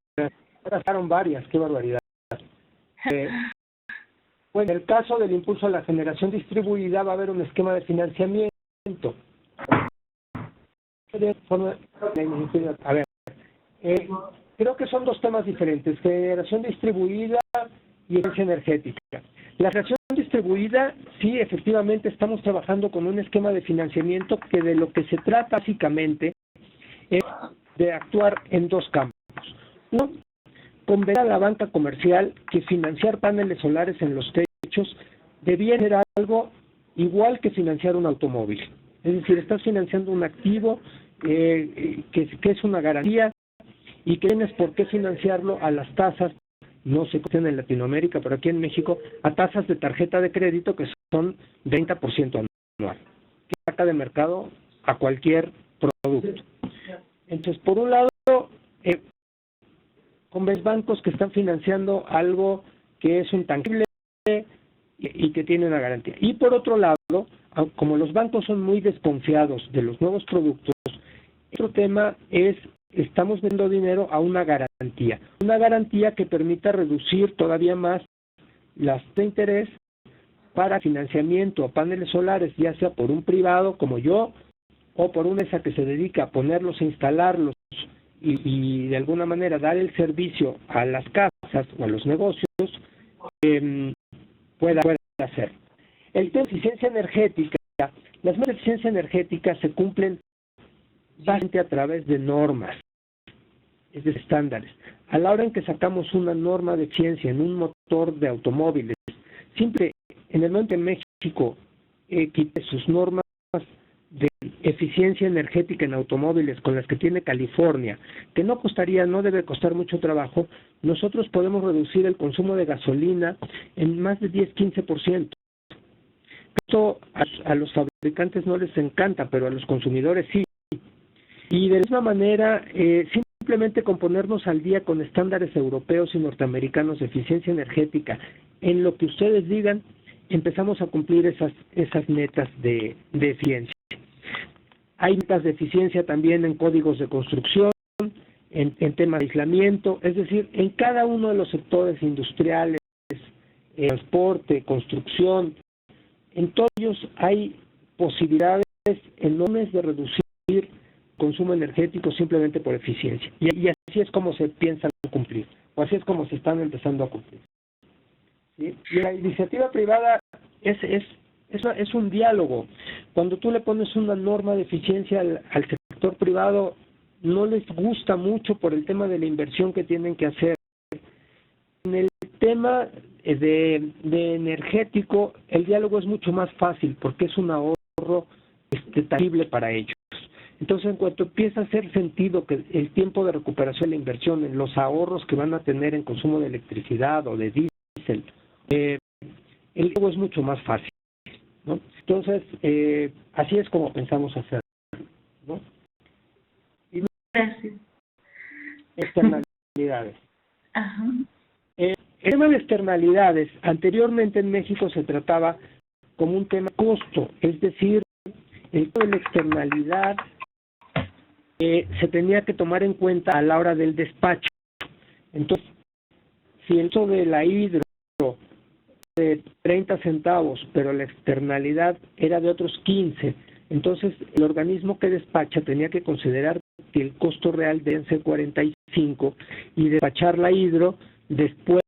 Pasaron varias, qué barbaridad. Bueno, en el caso del impulso a la generación distribuida va a haber un esquema de financiamiento. A ver, creo que son dos temas diferentes, generación distribuida y eficiencia energética. La generación distribuida, sí, efectivamente estamos trabajando con un esquema de financiamiento que de lo que se trata básicamente es de actuar en dos campos. Uno, convencer a la banca comercial que financiar paneles solares en los techos debía ser algo igual que financiar un automóvil. Es decir, estás financiando un activo que es una garantía y que tienes por qué financiarlo a las tasas, no sé cómo en Latinoamérica, pero aquí en México, a tasas de tarjeta de crédito que son 20% anual, que saca de mercado a cualquier producto. Entonces, por un lado, con bancos que están financiando algo que es intangible y que tiene una garantía. Y por otro lado, como los bancos son muy desconfiados de los nuevos productos, otro tema es, estamos vendiendo dinero a una garantía que permita reducir todavía más las tasas de interés para financiamiento a paneles solares, ya sea por un privado como yo, o por una empresa que se dedica a ponerlos, a instalarlos y de alguna manera dar el servicio a las casas o a los negocios, pueda hacer. El tema de eficiencia energética, las normas de eficiencia energética se cumplen básicamente a través de normas, es decir, estándares. A la hora en que sacamos una norma de eficiencia en un motor de automóviles, siempre en el momento en México quite sus normas de eficiencia energética en automóviles con las que tiene California, que no debe costar mucho trabajo, nosotros podemos reducir el consumo de gasolina en más de 10-15%. Esto a los fabricantes no les encanta, pero a los consumidores sí. Y de la misma manera, simplemente con ponernos al día con estándares europeos y norteamericanos de eficiencia energética, en lo que ustedes digan, empezamos a cumplir esas metas de eficiencia. Hay metas de eficiencia también en códigos de construcción, en temas de aislamiento, es decir, en cada uno de los sectores industriales, transporte, construcción, en todos ellos hay posibilidades enormes de reducir consumo energético simplemente por eficiencia. Y así es como se piensan cumplir, o así es como se están empezando a cumplir. ¿Sí? Y la iniciativa privada es un diálogo. Cuando tú le pones una norma de eficiencia al sector privado, no les gusta mucho por el tema de la inversión que tienen que hacer. En el tema de energético, el diálogo es mucho más fácil porque es un ahorro tangible para ellos. Entonces, en cuanto empieza a hacer sentido que el tiempo de recuperación de la inversión, en los ahorros que van a tener en consumo de electricidad o de diésel, el diálogo es mucho más fácil, ¿no? Entonces, así es como pensamos hacerlo, ¿no? Y gracias. Externalidades. Ajá. El tema de externalidades, anteriormente en México se trataba como un tema de costo, es decir, el tema de la externalidad se tenía que tomar en cuenta a la hora del despacho. Entonces, si el costo de la hidro de 30 centavos, pero la externalidad era de otros 15, entonces el organismo que despacha tenía que considerar que el costo real debe ser 45 y despachar la hidro después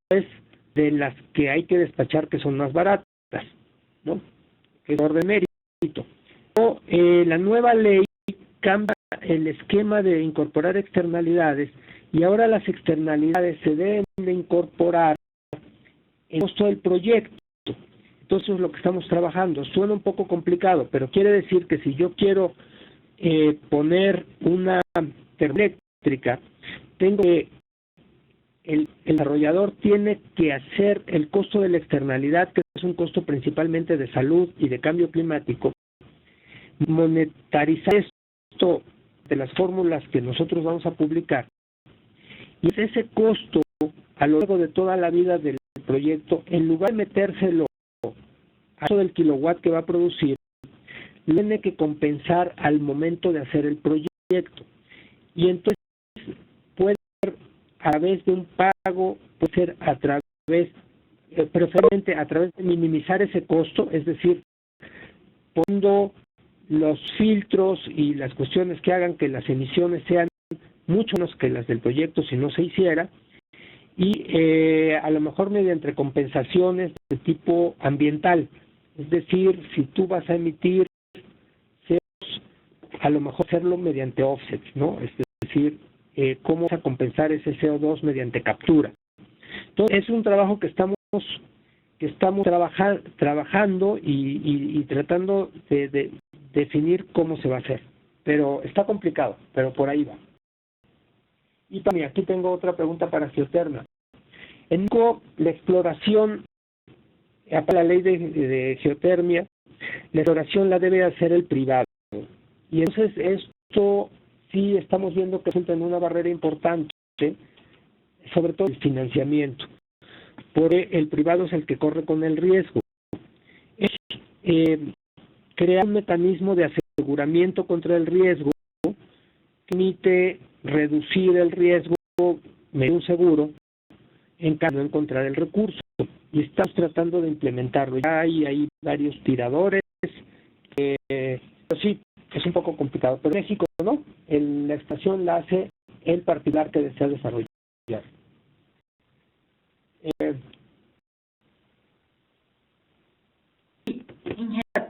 de las que hay que despachar que son más baratas, ¿no? que es por de mérito. O, la nueva ley cambia el esquema de incorporar externalidades y ahora las externalidades se deben de incorporar en el costo del proyecto. Entonces es lo que estamos trabajando. Suena un poco complicado, pero quiere decir que si yo quiero poner una termoeléctrica, tengo que el desarrollador tiene que hacer el costo de la externalidad, que es un costo principalmente de salud y de cambio climático, monetarizar esto de las fórmulas que nosotros vamos a publicar, y ese costo a lo largo de toda la vida del proyecto, en lugar de metérselo a todo el kilowatt que va a producir, tiene que compensar al momento de hacer el proyecto. Y entonces puede ser a través de un pago, puede ser a través, preferiblemente a través de minimizar ese costo, es decir, poniendo los filtros y las cuestiones que hagan que las emisiones sean mucho menos que las del proyecto si no se hiciera, y a lo mejor mediante compensaciones de tipo ambiental, es decir, si tú vas a emitir CO2, a lo mejor hacerlo mediante offsets, ¿no? Es decir, cómo vas a compensar ese CO2 mediante captura. Entonces, es un trabajo que estamos trabajando y tratando de definir cómo se va a hacer. Pero está complicado, pero por ahí va. Y también aquí tengo otra pregunta para Geoterma. En México, la exploración, para la ley de geotermia, la exploración la debe hacer el privado. Y entonces esto sí estamos viendo que resulta en una barrera importante, sobre todo el financiamiento, porque el privado es el que corre con el riesgo. Es crear un mecanismo de aseguramiento contra el riesgo que permite reducir el riesgo mediante un seguro en caso de no encontrar el recurso. Y estamos tratando de implementarlo. Ya hay varios tiradores, pero sí, es un poco complicado. Pero en México, ¿no? La estación la hace el particular que desea desarrollar.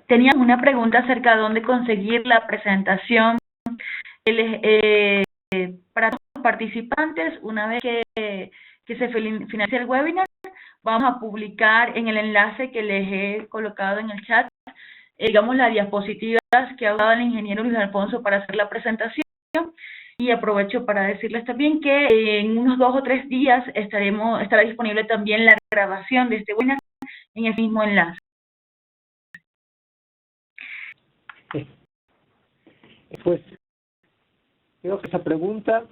Tenía una pregunta acerca de dónde conseguir la presentación para los participantes. Una vez que se finalice el webinar, vamos a publicar en el enlace que les he colocado en el chat, digamos, las diapositivas que ha dado el ingeniero Luis Alfonso para hacer la presentación. Y aprovecho para decirles también que en unos 2 o 3 días estará disponible también la grabación de este webinar en el mismo enlace. Pues creo que esa pregunta...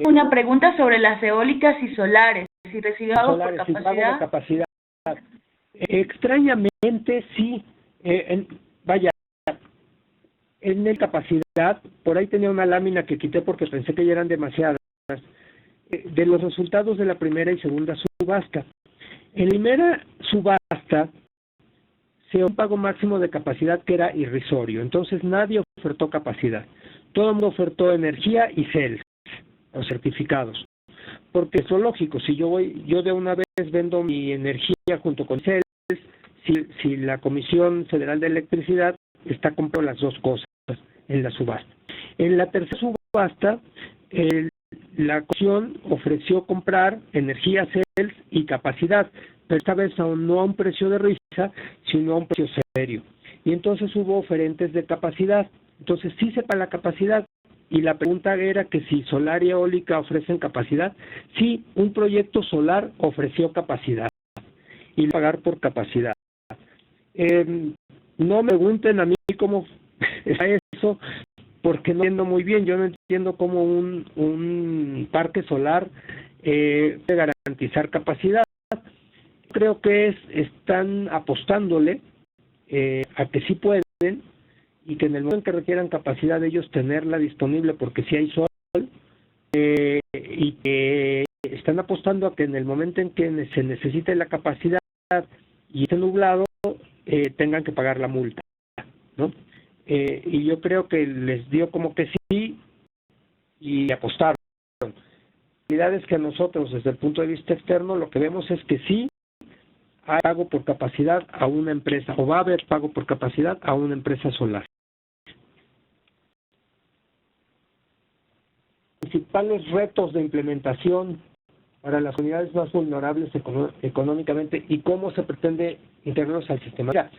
Una pregunta sobre las eólicas y solares, si recibe algo por capacidad. Si pago de capacidad. Extrañamente sí, vaya, en el capacidad, por ahí tenía una lámina que quité porque pensé que ya eran demasiadas, de los resultados de la primera y segunda subasta. En la primera subasta se dio un pago máximo de capacidad que era irrisorio, entonces nadie ofertó capacidad. Todo el mundo ofertó energía y CELS, los certificados. Porque es lógico, si yo de una vez vendo mi energía junto con CELS, si la Comisión Federal de Electricidad está comprando las dos cosas en la subasta. En la tercera subasta, la Comisión ofreció comprar energía, CELS y capacidad, pero esta vez no a un precio de risa, sino a un precio serio. Y entonces hubo oferentes de capacidad. Entonces sí se paga la capacidad. Y la pregunta era que si solar y eólica ofrecen capacidad. Sí, un proyecto solar ofreció capacidad y pagar por capacidad. No me pregunten a mí cómo está eso, porque no entiendo muy bien. Yo no entiendo cómo un parque solar puede garantizar capacidad. Creo que están apostándole a que sí pueden, y que en el momento en que requieran capacidad ellos tenerla disponible porque si hay sol, y que están apostando a que en el momento en que se necesite la capacidad y esté nublado, tengan que pagar la multa, ¿no? Y yo creo que les dio como que sí y apostaron. La realidad es que nosotros desde el punto de vista externo lo que vemos es que sí hay pago por capacidad a una empresa, o va a haber pago por capacidad a una empresa solar. Principales retos de implementación para las comunidades más vulnerables económicamente y cómo se pretende integrarlos al sistema. Mira,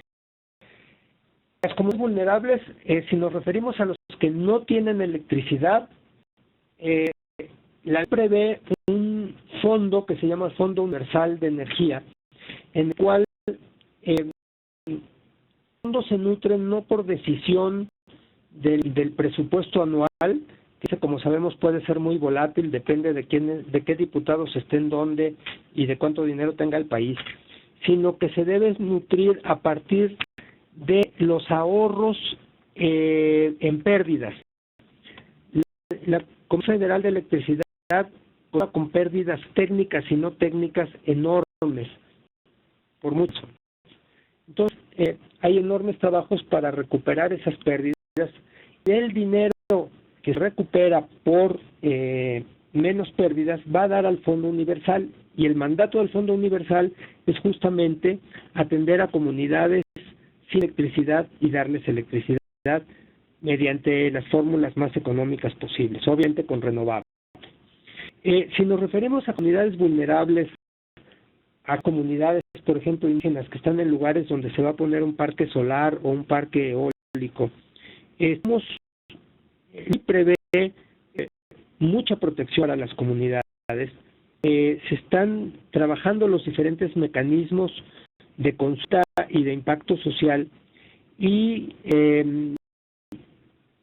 las comunidades vulnerables, si nos referimos a los que no tienen electricidad, la ley prevé un fondo que se llama Fondo Universal de Energía, en el cual el fondo se nutre no por decisión del presupuesto anual, que como sabemos puede ser muy volátil, depende de qué diputados estén dónde y de cuánto dinero tenga el país, sino que se debe nutrir a partir de los ahorros en pérdidas. La Comisión Federal de Electricidad cuenta con pérdidas técnicas y no técnicas enormes, por mucho. Entonces, hay enormes trabajos para recuperar esas pérdidas. El dinero que se recupera por menos pérdidas va a dar al Fondo Universal, y el mandato del Fondo Universal es justamente atender a comunidades sin electricidad y darles electricidad mediante las fórmulas más económicas posibles, obviamente con renovables. Si nos referimos a comunidades vulnerables, a comunidades, por ejemplo, indígenas que están en lugares donde se va a poner un parque solar o un parque eólico, prevé mucha protección a las comunidades. Se están trabajando los diferentes mecanismos de consulta y de impacto social, y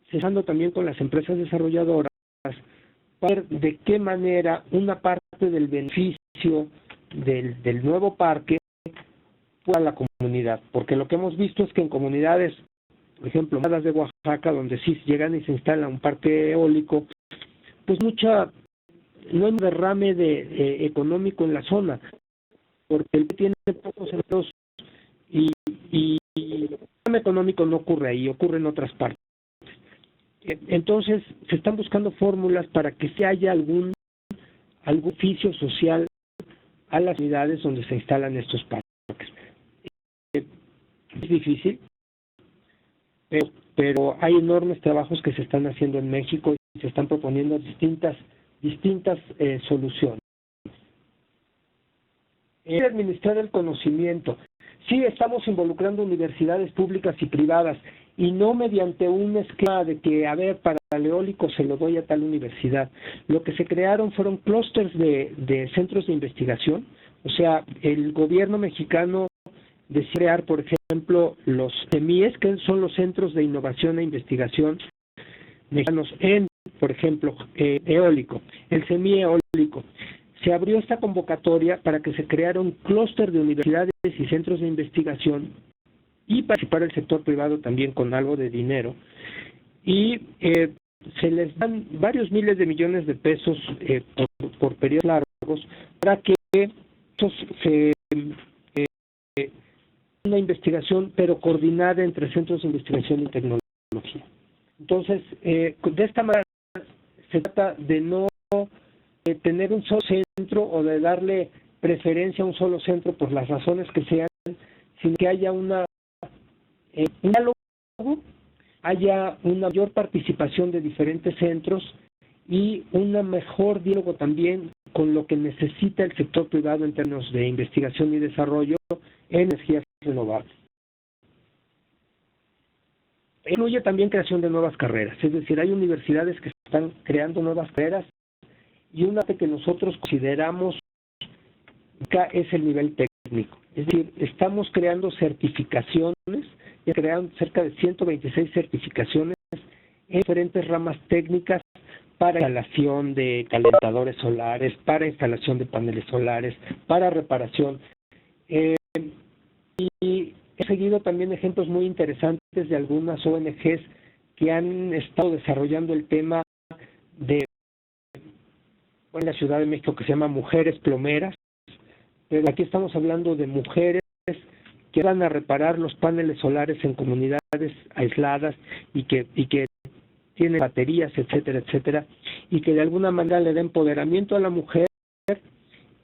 cesando también con las empresas desarrolladoras para ver de qué manera una parte del beneficio del nuevo parque pueda a la comunidad, porque lo que hemos visto es que en comunidades, por ejemplo, de Oaxaca, donde sí llegan y se instala un parque eólico, pues no hay derrame económico en la zona, porque el que tiene pocos empleos y el derrame económico no ocurre ahí, ocurre en otras partes. Entonces, se están buscando fórmulas para que se haya algún beneficio social a las unidades donde se instalan estos parques. Es difícil, pero hay enormes trabajos que se están haciendo en México y se están proponiendo distintas soluciones. Administrar el conocimiento. Sí, estamos involucrando universidades públicas y privadas, y no mediante un esquema de que, a ver, para el eólico se lo doy a tal universidad. Lo que se crearon fueron clústeres de centros de investigación. O sea, el gobierno mexicano decidió crear, por ejemplo, los CEMIES, que son los Centros de Innovación e Investigación mexicanos en, por ejemplo, eólico, el CEMIE eólico. Se abrió esta convocatoria para que se creara un clúster de universidades y centros de investigación y participar el sector privado también con algo de dinero. Y se les dan varios miles de millones de pesos por periodos largos para que una investigación, pero coordinada entre centros de investigación y tecnología. Entonces, de esta manera se trata de no tener un solo centro o de darle preferencia a un solo centro por las razones que sean, sino que haya un diálogo, haya una mayor participación de diferentes centros y un mejor diálogo también con lo que necesita el sector privado en términos de investigación y desarrollo en energías renovables. Incluye también creación de nuevas carreras, es decir, hay universidades que están creando nuevas carreras, y una que nosotros consideramos es el nivel técnico. Es decir, estamos creando certificaciones, ya crearon cerca de 126 certificaciones en diferentes ramas técnicas para instalación de calentadores solares, para instalación de paneles solares, para reparación. Y he seguido también ejemplos muy interesantes de algunas ONGs que han estado desarrollando el tema de en la Ciudad de México, que se llama Mujeres Plomeras, pero aquí estamos hablando de mujeres que van a reparar los paneles solares en comunidades aisladas y que tienen baterías, etcétera, etcétera, y que de alguna manera le da empoderamiento a la mujer,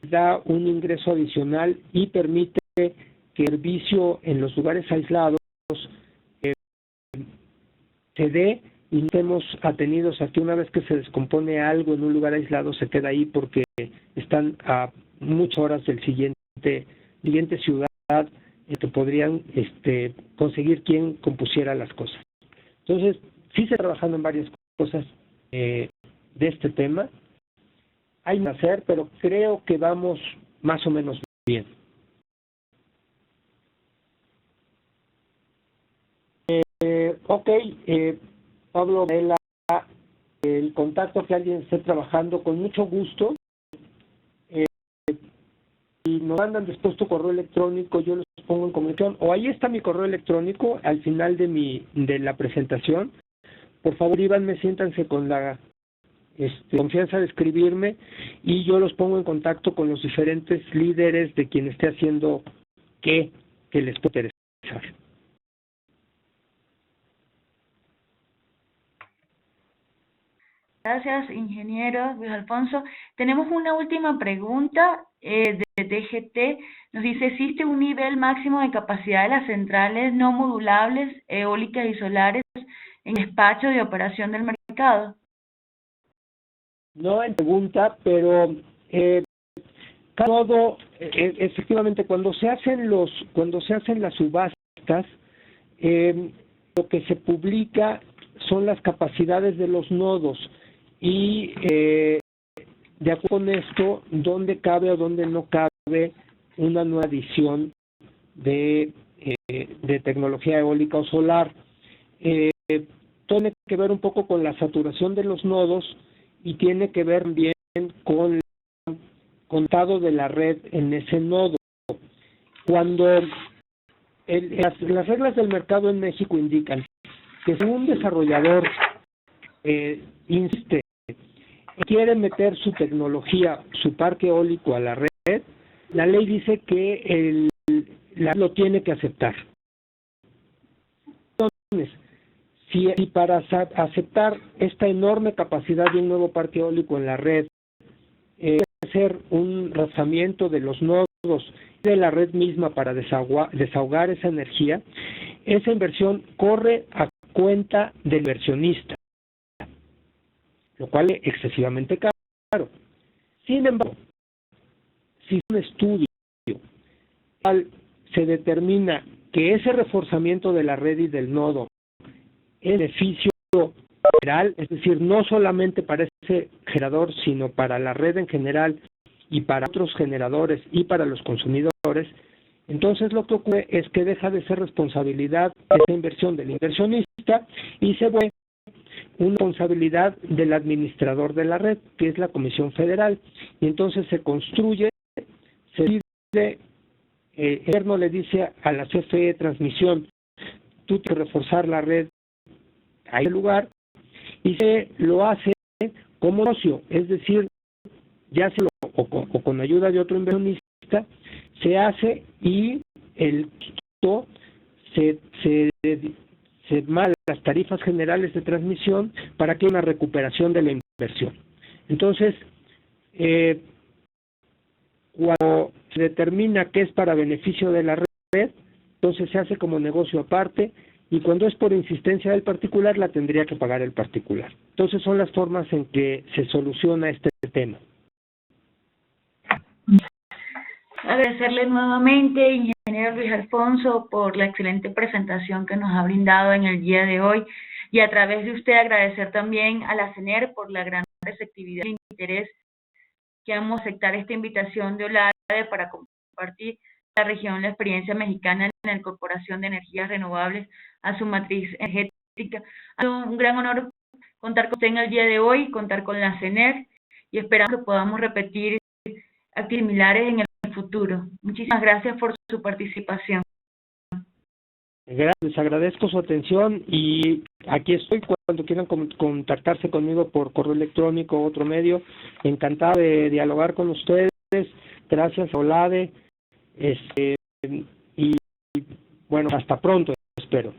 da un ingreso adicional y permite que el servicio en los lugares aislados se dé y no estemos atenidos a que una vez que se descompone algo en un lugar aislado se queda ahí porque están a muchas horas del siguiente ciudad que podrían conseguir quien compusiera las cosas. Entonces, sí se está trabajando en varias cosas de este tema. Hay que hacer, pero creo que vamos más o menos bien. Pablo, el contacto que alguien esté trabajando con mucho gusto. Y nos mandan después tu correo electrónico, yo los pongo en comunicación, o ahí está mi correo electrónico al final de la presentación. Por favor, íbanme, siéntanse con la confianza de escribirme y yo los pongo en contacto con los diferentes líderes de quien esté haciendo que les puede interesar. Gracias, ingeniero Luis Alfonso. Tenemos una última pregunta de DGT. Nos dice, ¿existe un nivel máximo de capacidad de las centrales no modulables, eólicas y solares en despacho de operación del mercado? No en pregunta, pero efectivamente cuando se hacen las subastas, lo que se publica son las capacidades de los nodos y de acuerdo con esto, dónde cabe o dónde no cabe una nueva adición de tecnología eólica o solar. Tiene que ver un poco con la saturación de los nodos y tiene que ver también con el contado de la red en ese nodo. Cuando las reglas del mercado en México indican que si un desarrollador insiste, quiere meter su tecnología, su parque eólico a la red, la ley dice que lo tiene que aceptar. Entonces, si para aceptar esta enorme capacidad de un nuevo parque eólico en la red, hacer un rozamiento de los nodos de la red misma para desahogar esa energía, esa inversión corre a cuenta del inversionista, lo cual es excesivamente caro. Sin embargo, si un estudio se determina que ese reforzamiento de la red y del nodo es beneficio general, es decir, no solamente para ese generador, sino para la red en general y para otros generadores y para los consumidores, entonces lo que ocurre es que deja de ser responsabilidad de esa inversión del inversionista y se vuelve una responsabilidad del administrador de la red, que es la Comisión Federal, y entonces se construye, se dice, el gobierno le dice a la CFE Transmisión, tú tienes que reforzar la red a ese lugar, y se lo hace como negocio, es decir, ya se lo, o con ayuda de otro inversionista, se hace y el costo se manda las tarifas generales de transmisión para que haya una recuperación de la inversión. Entonces, cuando se determina que es para beneficio de la red, entonces se hace como negocio aparte, y cuando es por insistencia del particular, la tendría que pagar el particular. Entonces son las formas en que se soluciona este tema. Agradecerle nuevamente, ingeniero Luis Alfonso, por la excelente presentación que nos ha brindado en el día de hoy, y a través de usted agradecer también a la CENER por la gran receptividad y interés que vamos a aceptar esta invitación de OLADE para compartir la región la experiencia mexicana en la incorporación de energías renovables a su matriz energética. Ha sido un gran honor contar con usted en el día de hoy, contar con la CENER, y esperamos que podamos repetir actividades similares en el futuro. Muchísimas gracias por su participación. Gracias, les agradezco su atención y aquí estoy cuando quieran contactarse conmigo por correo electrónico o otro medio. Encantado de dialogar con ustedes. Gracias, OLADE. Y bueno, hasta pronto, espero.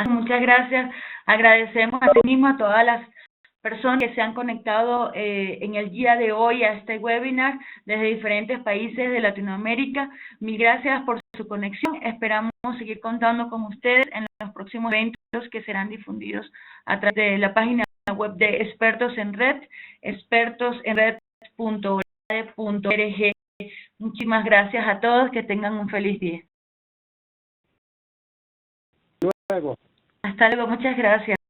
Muchas gracias. Agradecemos a ti mismo a todas las personas que se han conectado en el día de hoy a este webinar desde diferentes países de Latinoamérica. Mil gracias por su conexión. Esperamos seguir contando con ustedes en los próximos eventos que serán difundidos a través de la página web de Expertos en Red, expertosenred.org. Muchísimas gracias a todos. Que tengan un feliz día. Luego. Hasta luego. Muchas gracias.